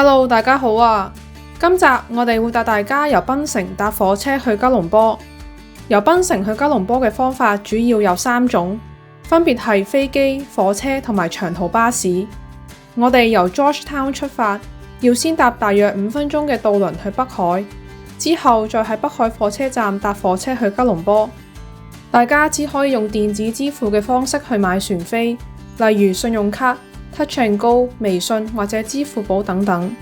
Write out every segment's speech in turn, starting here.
Hello， 大家好啊！今集我哋會帶大家由檳城搭火車去吉隆坡。由檳城去吉隆坡嘅方法主要有3種，分別係飛機、火車同埋長途巴士。我哋由 Georgetown 出發，要先搭大約5分鐘嘅渡輪去北海，之後再喺北海火車站搭火車去吉隆坡。大家只可以用電子支付嘅方式去買船飛，例如信用卡、Touch and Go、微信或者支付寶等等。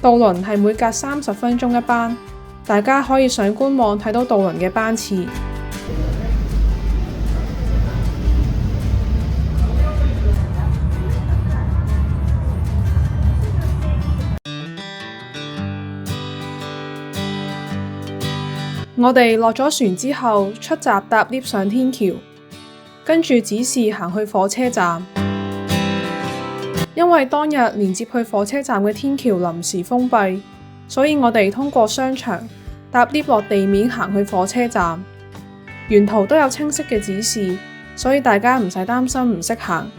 渡輪係每隔30分鐘一班，大家可以上官網睇到渡輪嘅班次。我哋落咗船之後，出閘搭 lift 上天橋，跟住指示行去火車站。因為當日連接去火車站嘅天橋臨時封閉，所以我哋通過商場搭 lift 落地面行去火車站。沿途都有清晰嘅指示，所以大家唔使擔心唔識行。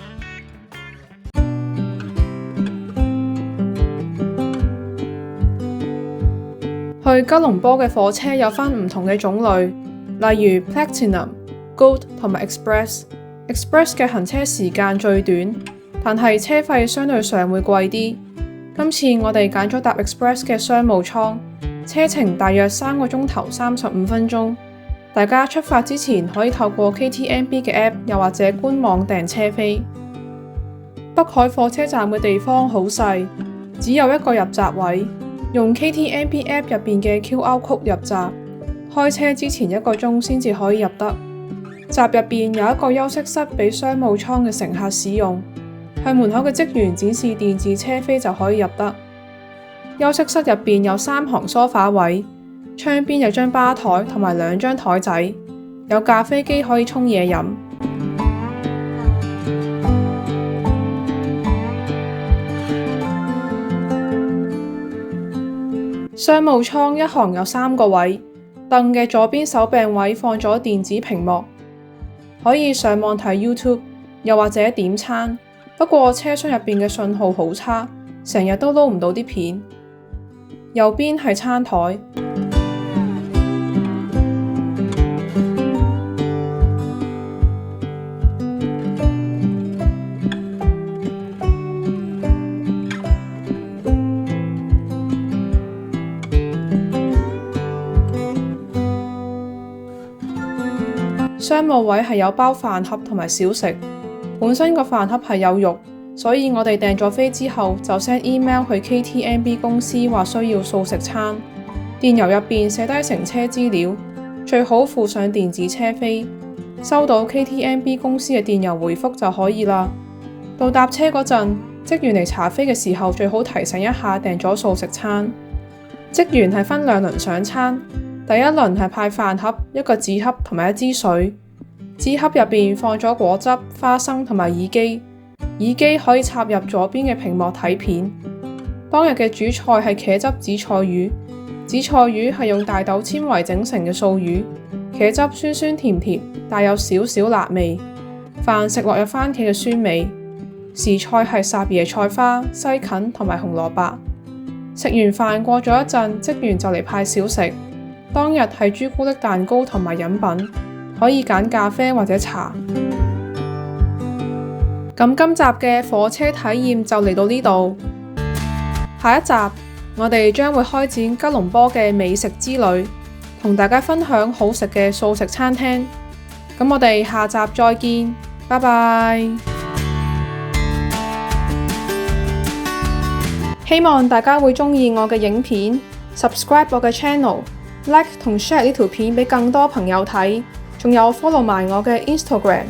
去吉隆坡嘅火車有分唔同嘅種類，例如 Platinum、Gold 同埋 Express。Express 嘅行車時間最短，但係車費相對上會貴啲。今次我哋揀咗搭 Express 嘅商務艙，車程大約3個鐘頭35分鐘。大家出發之前可以透過 KTMB 嘅 App 又或者官網訂車飛。北海火車站嘅地方好細，只有一個入閘位，用 KTMB App 入邊嘅 QR Code 入閘，開車之前1個鐘先至可以入得。閘入邊有一個休息室俾商務艙嘅乘客使用，向門口嘅職員展示電子車飛就可以入得。休息室入邊有3行梳化位，窗邊有張吧台同埋2張台仔，有咖啡機可以沖嘢飲。商務艙一行有3個位，凳嘅左邊手柄位放咗電子屏幕，可以上網睇 YouTube， 又或者點餐。不過車廂入邊嘅信號好差，成日都撈唔到啲片。右邊係餐台。商務位係有包飯盒同埋小食，本身個飯盒係有肉，所以我哋訂咗飛之後就 send email 去 KTMB 公司話需要素食餐，電郵入邊寫低乘車資料，最好附上電子車飛，收到 KTMB 公司嘅電郵回覆就可以啦。到搭車嗰陣，職員嚟查飛嘅時候最好提醒一下訂咗素食餐。職員係分2輪上餐，第一輪係派飯盒、一個紙盒同埋一支水。紙盒入邊放咗果汁、花生同埋耳機，耳機可以插入左邊嘅屏幕睇片。當日嘅主菜係茄汁紫菜魚，紫菜魚係用大豆纖維整成嘅素魚，茄汁酸酸甜甜，帶有少少辣味。飯食落有番茄嘅酸味。時菜係霎椰菜花、西芹同埋紅蘿蔔。食完飯過咗一陣，職員就嚟派小食。當日係朱古力蛋糕同埋飲品，可以揀咖啡或者茶。咁今集嘅火車體驗就嚟到呢度，下一集我哋將會開展吉隆坡嘅美食之旅，同大家分享好食嘅素食餐廳。咁我哋下集再見，拜拜。希望大家會鍾意我嘅影片 ，subscribe 我嘅 channel。Like 同 share 呢條片俾更多朋友睇，仲有 follow埋我嘅 Instagram。